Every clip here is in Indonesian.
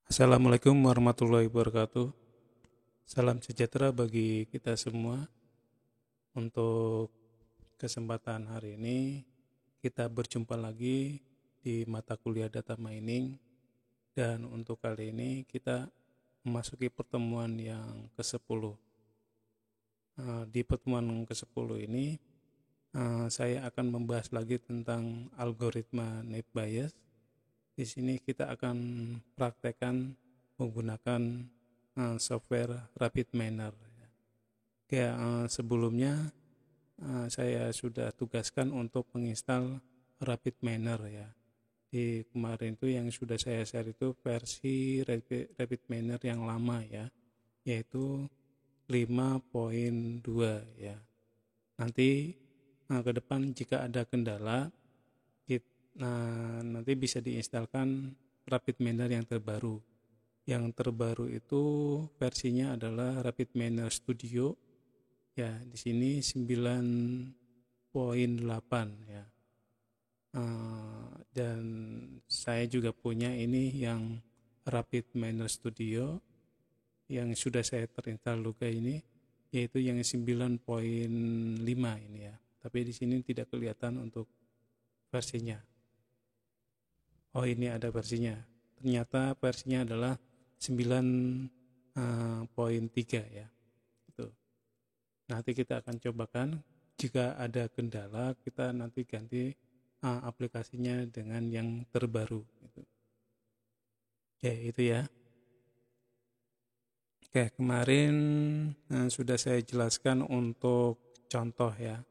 Assalamualaikum warahmatullahi wabarakatuh. Salam sejahtera bagi kita semua. Untuk kesempatan hari ini kita berjumpa lagi di mata kuliah data mining, dan untuk kali ini kita memasuki pertemuan yang ke-10. Di pertemuan ke-10 ini saya akan membahas lagi tentang algoritma net bias. Di sini kita akan praktekkan menggunakan software Rapid Miner. Sebelumnya saya sudah tugaskan untuk menginstal Rapid Miner ya. Di kemarin itu yang sudah saya share itu versi Rapid Miner yang lama ya, yaitu 5.2 ya. Nanti ke depan jika ada kendala, nanti bisa diinstalkan Rapid Miner yang terbaru. Yang terbaru itu versinya adalah Rapid Miner Studio. Ya, di sini 9.8 ya. Dan saya juga punya ini yang Rapid Miner Studio yang sudah saya terinstall juga ini, yaitu yang 9.5 ini ya. Tapi di sini tidak kelihatan untuk versinya. Oh, ini ada versinya. Ternyata versinya adalah 9.3 ya. Itu. Nanti kita akan cobakan. Jika ada kendala, kita nanti ganti aplikasinya dengan yang terbaru. Gitu. Oke, itu ya. Oke, kemarin sudah saya jelaskan untuk contoh ya.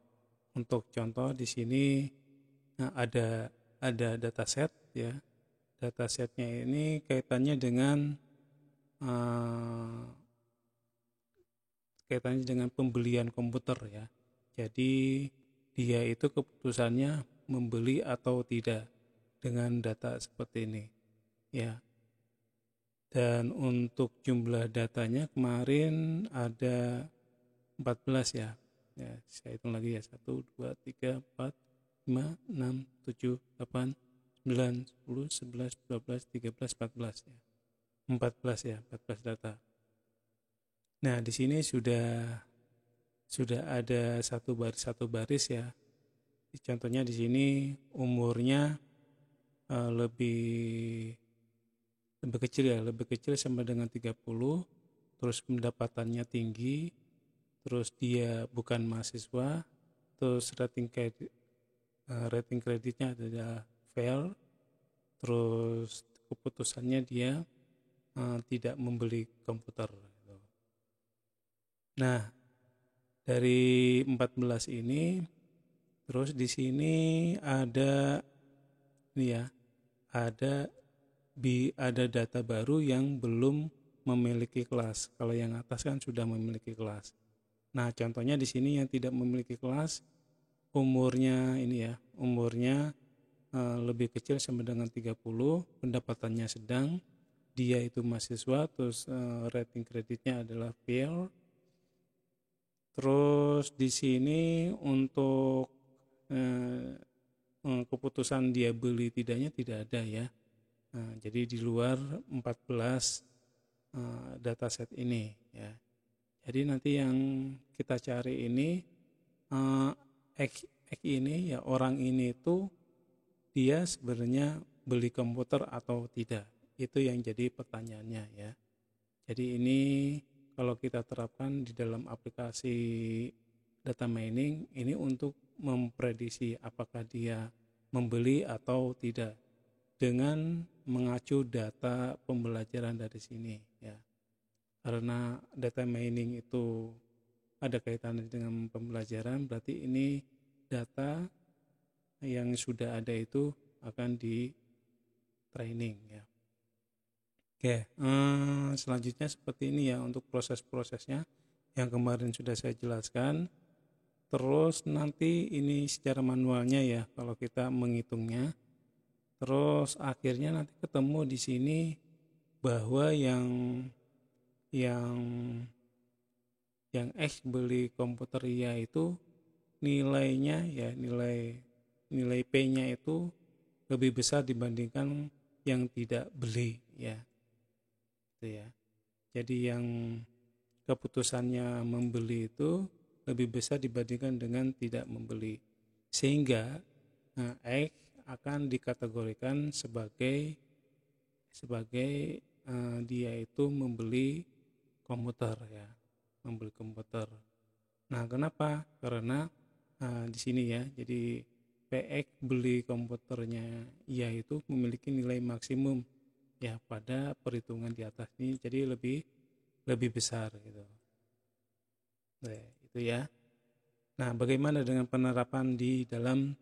Untuk contoh di sini ada dataset ya. Datasetnya ini kaitannya dengan pembelian komputer ya. Jadi dia itu keputusannya membeli atau tidak dengan data seperti ini ya. Dan untuk jumlah datanya kemarin ada 14 ya. Ya, saya hitung lagi ya. 1, 2, 3, 4, 5, 6, 7, 8, 9, 10, 11, 12, 13, 14 ya. 14 ya, 14 data. Nah, di sini sudah ada satu baris ya. Contohnya di sini umurnya lebih kecil sama dengan 30, terus pendapatannya tinggi, terus dia bukan mahasiswa, terus rating kreditnya adalah fair, terus keputusannya dia tidak membeli komputer. Nah, dari 14 ini, terus di sini ada ada data baru yang belum memiliki kelas. Kalau yang atas kan sudah memiliki kelas. Nah, contohnya di sini yang tidak memiliki kelas, umurnya lebih kecil sama dengan 30, pendapatannya sedang, dia itu mahasiswa, terus rating kreditnya adalah fair. Terus di sini untuk keputusan dia beli tidaknya tidak ada ya. Jadi di luar 14 dataset ini ya. Jadi nanti yang kita cari ini X ini ya, orang ini itu dia sebenarnya beli komputer atau tidak. Itu yang jadi pertanyaannya ya. Jadi ini kalau kita terapkan di dalam aplikasi data mining ini untuk memprediksi apakah dia membeli atau tidak dengan mengacu data pembelajaran dari sini ya. Karena data mining itu ada kaitannya dengan pembelajaran, berarti ini data yang sudah ada itu akan di training ya. Oke, selanjutnya seperti ini ya untuk proses-prosesnya yang kemarin sudah saya jelaskan. Terus nanti ini secara manualnya ya kalau kita menghitungnya. Terus akhirnya nanti ketemu di sini bahwa yang X beli komputer ya itu nilainya ya, nilai P-nya itu lebih besar dibandingkan yang tidak beli ya. gitu ya. Jadi yang keputusannya membeli itu lebih besar dibandingkan dengan tidak membeli, sehingga X akan dikategorikan sebagai dia itu membeli komputer ya, membeli komputer. Nah, kenapa? Karena di sini ya, jadi PX beli komputernya ia itu memiliki nilai maksimum ya pada perhitungan di atas ini, jadi lebih besar gitu. Nah, itu ya. Nah, bagaimana dengan penerapan di dalam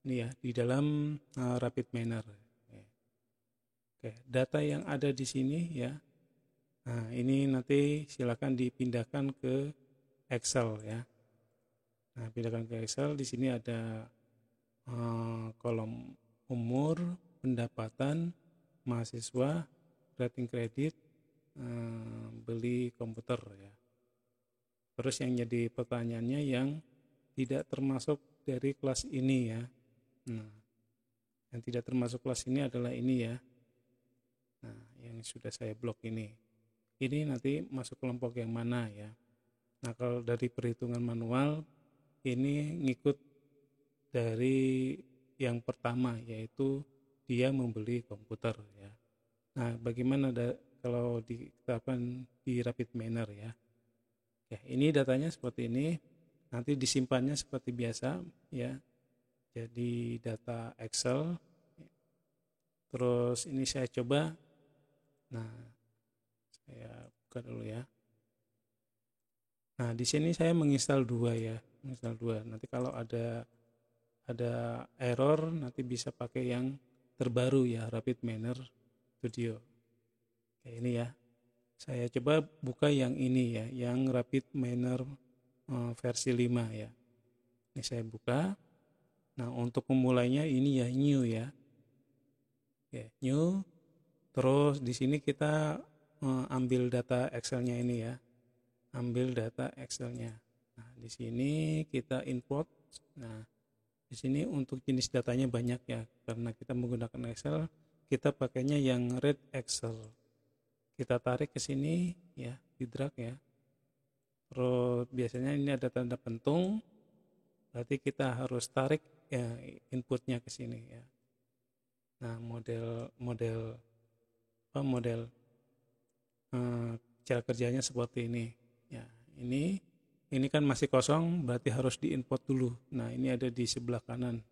ini ya, di dalam rapid miner? Oke, data yang ada di sini ya. Nah, ini nanti silakan dipindahkan ke Excel ya. Nah, pindahkan ke Excel. Di sini ada kolom umur, pendapatan, mahasiswa, rating kredit, beli komputer ya. Terus yang jadi pertanyaannya yang tidak termasuk dari kelas ini ya. Nah, yang tidak termasuk kelas ini adalah ini ya. Nah, yang sudah saya blok ini nanti masuk kelompok yang mana ya. Nah, kalau dari perhitungan manual ini ngikut dari yang pertama, yaitu dia membeli komputer ya. Nah, bagaimana kalau ditetapkan di rapid miner ya. Ya, ini datanya seperti ini, nanti disimpannya seperti biasa ya. Jadi data Excel. Terus ini saya coba. Nah, saya buka dulu ya. Nah, di sini saya menginstal 2 ya, menginstal 2. Nanti kalau ada error nanti bisa pakai yang terbaru ya, Rapid Miner Studio. Kayak ini ya. Saya coba buka yang ini ya, yang Rapid Miner versi 5 ya. Ini saya buka. Nah, untuk memulainya ini ya new ya. Oke, new. Terus di sini kita ambil data Excel-nya ini ya. Ambil data Excel-nya. Nah, di sini kita import. Nah, di sini untuk jenis datanya banyak ya. Karena kita menggunakan Excel, kita pakainya yang Red Excel. Kita tarik ke sini ya, di drag ya. Terus biasanya ini ada tanda pentung. Berarti kita harus tarik ya inputnya ke sini ya. Nah, model cara kerjanya seperti ini ya. Ini kan masih kosong, berarti harus diinput dulu. Nah, ini ada di sebelah kanan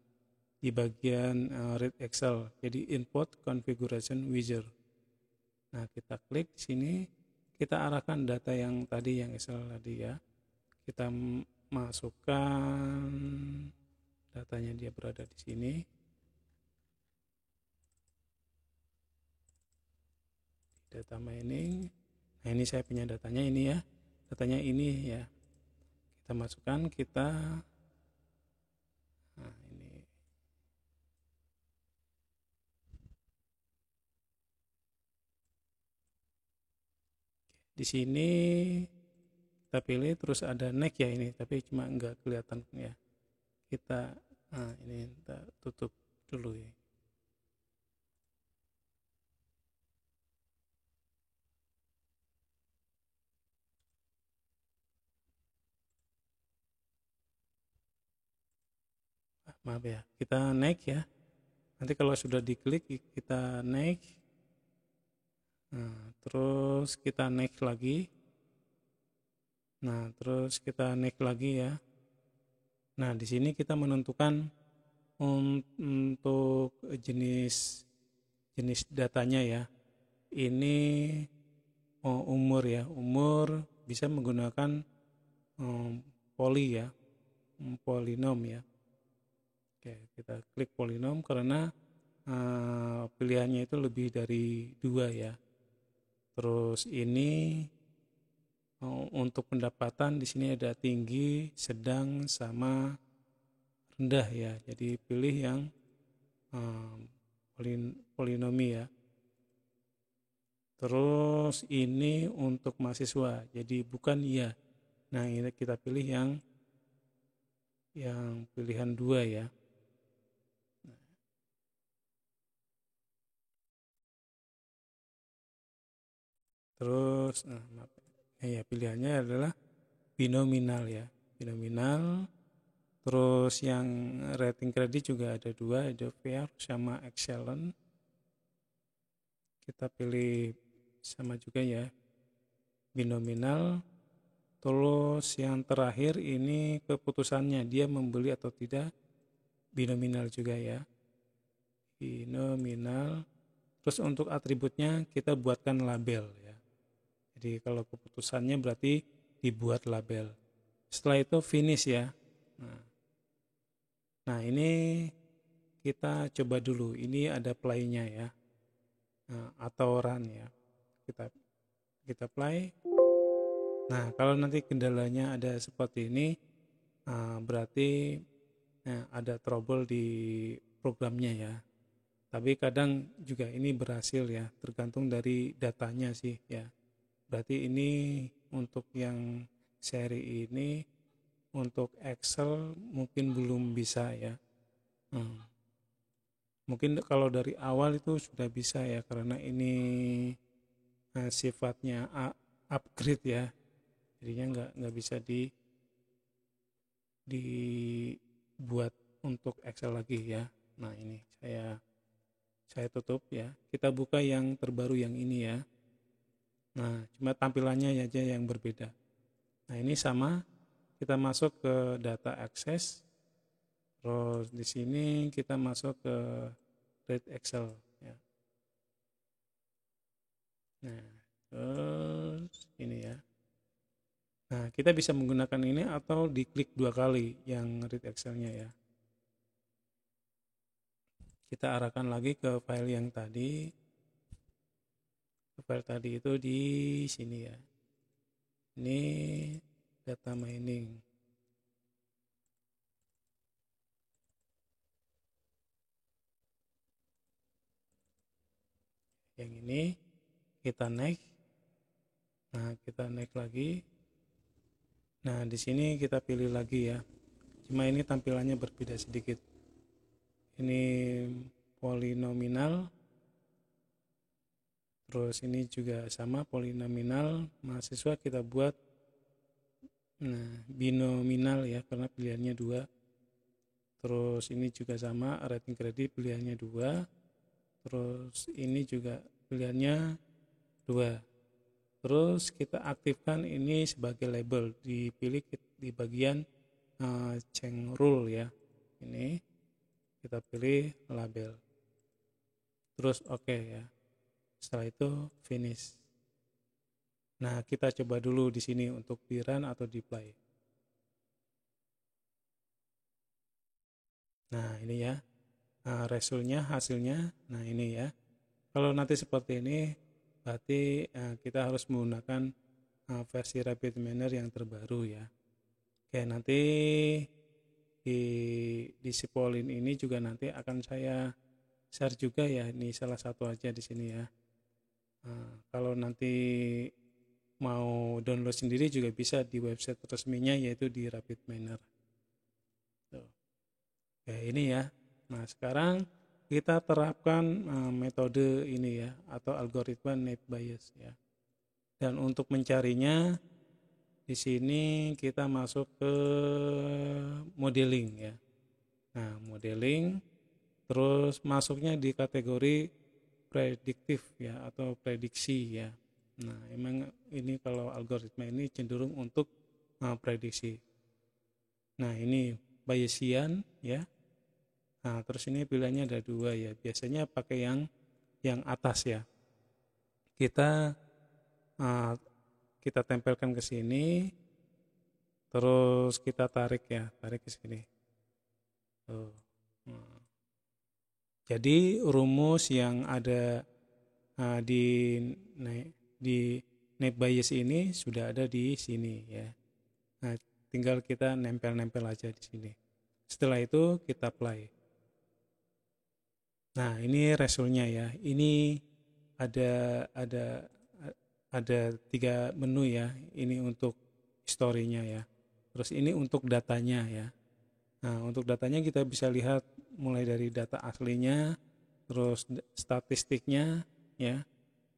di bagian Read Excel, jadi input configuration wizard. Nah, kita klik di sini, kita arahkan data yang tadi, yang Excel tadi ya. Kita masukkan datanya, dia berada di sini. Data mining. Nah, ini saya punya datanya ini ya. Datanya ini ya. Kita masukkan, nah ini. Di sini kita pilih, terus ada next ya ini, tapi cuma enggak kelihatan ya. Ini kita tutup dulu ya. Maaf ya, kita next ya. Nanti kalau sudah diklik kita next. Nah, terus kita next lagi. Nah, terus kita next lagi ya. Nah, di sini kita menentukan untuk jenis datanya ya. Ini umur ya. Umur bisa menggunakan poly ya. Polinom ya. Oke, kita klik polinom karena pilihannya itu lebih dari 2 ya. Terus ini untuk pendapatan di sini ada tinggi, sedang, sama rendah ya. Jadi pilih yang polinomi ya. Terus ini untuk mahasiswa, jadi bukan ya. Nah, ini kita pilih yang pilihan 2 ya. Terus pilihannya adalah binominal ya, binominal. Terus yang rating kredit juga ada dua, ada fair sama excellent. Kita pilih sama juga ya, binominal. Terus yang terakhir ini keputusannya, dia membeli atau tidak, binominal juga ya, binominal. Terus untuk atributnya kita buatkan label ya. Jadi kalau keputusannya berarti dibuat label. Setelah itu finish ya. Nah ini kita coba dulu. Ini ada play-nya ya, atau run ya. Kita play. Nah kalau nanti kendalanya ada seperti ini, berarti ada trouble di programnya ya. Tapi kadang juga ini berhasil ya, tergantung dari datanya sih ya. Berarti ini untuk yang seri ini, untuk Excel mungkin belum bisa ya. Mungkin kalau dari awal itu sudah bisa ya, karena ini sifatnya upgrade ya. Jadinya nggak bisa dibuat untuk Excel lagi ya. Nah ini saya tutup ya. Kita buka yang terbaru yang ini ya. Nah, cuma tampilannya aja yang berbeda. Nah, ini sama. Kita masuk ke data access. Terus di sini kita masuk ke Read Excel ya. Nah, terus ini ya. Nah, kita bisa menggunakan ini atau diklik 2 kali yang Read Excel-nya ya. Kita arahkan lagi ke file yang tadi. File tadi itu di sini ya. Ini data mining. Yang ini kita naik. Nah, kita naik lagi. Nah, di sini kita pilih lagi ya. Cuma ini tampilannya berbeda sedikit. Ini polinomial. Terus ini juga sama polinominal. Mahasiswa kita buat binominal ya, karena pilihannya 2. Terus ini juga sama, rating kredit pilihannya 2. Terus ini juga pilihannya 2. Terus kita aktifkan ini sebagai label, dipilih di bagian change rule ya. Ini kita pilih label. Terus oke ya. Setelah itu finish. Nah, kita coba dulu di sini untuk di run atau di play. Nah, ini ya. Resultnya, hasilnya. Nah, ini ya. Kalau nanti seperti ini, berarti kita harus menggunakan versi Rapid Miner yang terbaru ya. Oke, nanti di Sipolin ini juga nanti akan saya share juga ya. Ini salah satu aja di sini ya. Kalau nanti mau download sendiri juga bisa di website resminya, yaitu di Rapid Miner. Oke, ini ya. Nah, sekarang kita terapkan metode ini ya, atau algoritma net bias ya. Dan untuk mencarinya di sini kita masuk ke modeling ya. Nah, modeling, terus masuknya di kategori prediktif ya, atau prediksi ya. Nah, emang ini kalau algoritma ini cenderung untuk prediksi. Nah, ini Bayesian ya. Nah, terus ini pilihannya ada 2 ya. Biasanya pakai yang atas ya. Kita tempelkan ke sini, terus kita tarik ke sini. Tuh. Jadi rumus yang ada di net bias ini sudah ada di sini ya. Nah, tinggal kita nempel-nempel aja di sini. Setelah itu kita play. Nah, ini resultnya ya. Ini ada 3 menu ya. Ini untuk historinya ya. Terus ini untuk datanya ya. Nah, untuk datanya kita bisa lihat mulai dari data aslinya, terus statistiknya ya.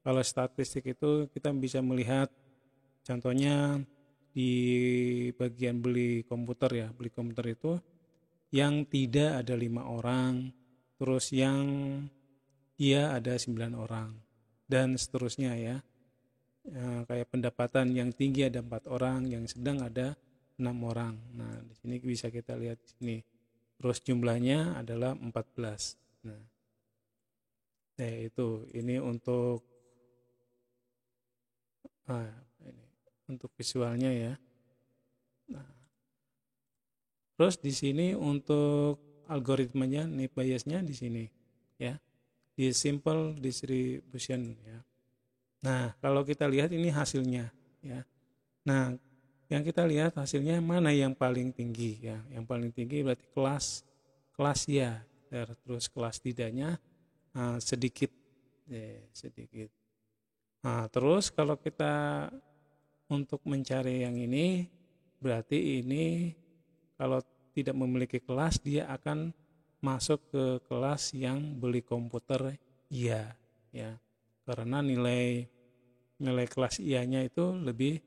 Kalau statistik itu kita bisa melihat contohnya di bagian beli komputer ya, beli komputer itu yang tidak ada 5 orang, terus yang iya ada 9 orang, dan seterusnya ya. Kayak pendapatan yang tinggi ada 4 orang, yang sedang ada 6 orang. Nah, di sini bisa kita lihat di sini. Terus jumlahnya adalah 14. Nah, itu ini untuk ini untuk visualnya ya. Nah, terus di sini untuk algoritmanya, nih biasnya di sini ya, di simple distribution ya. Nah, kalau kita lihat ini hasilnya ya. Nah, yang kita lihat hasilnya mana yang paling tinggi ya. Yang paling tinggi berarti kelas ya. Terus kelas tidaknya sedikit sedikit. Nah, terus kalau kita untuk mencari yang ini berarti ini kalau tidak memiliki kelas dia akan masuk ke kelas yang beli komputer iya ya. Karena nilai kelas IA-nya itu lebih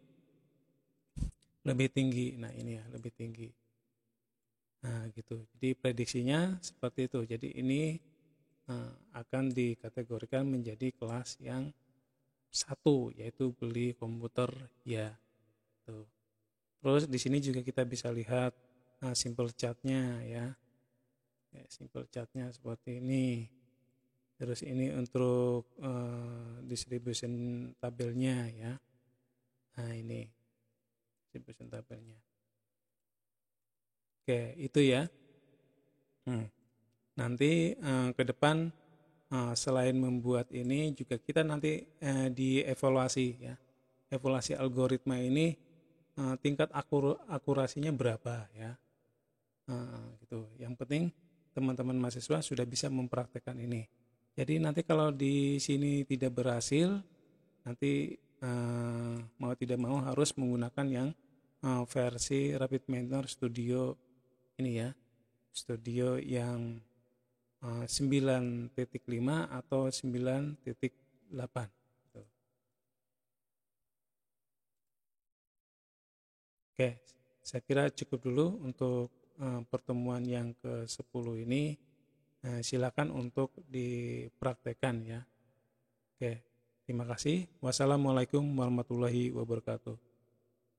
tinggi. Nah, ini ya, lebih tinggi. Nah, gitu. Jadi prediksinya seperti itu. Jadi ini akan dikategorikan menjadi kelas yang satu, yaitu beli komputer ya. Tuh. Terus di sini juga kita bisa lihat simple chart-nya ya. Simple chart-nya seperti ini. Terus ini untuk distribution tabelnya ya. Nah, ini distribution tabelnya. Oke, itu ya. Nanti ke depan selain membuat ini juga kita nanti dievaluasi ya. Evaluasi algoritma ini tingkat akurasinya berapa ya. Gitu. Yang penting teman-teman mahasiswa sudah bisa mempraktekkan ini. Jadi nanti kalau di sini tidak berhasil, nanti mau tidak mau harus menggunakan yang versi RapidMiner Studio ini ya. Studio yang 9.5 atau 9.8. Oke, saya kira cukup dulu untuk pertemuan yang ke-10 ini. Silakan untuk dipraktekkan ya. Oke, terima kasih. Wassalamualaikum warahmatullahi wabarakatuh.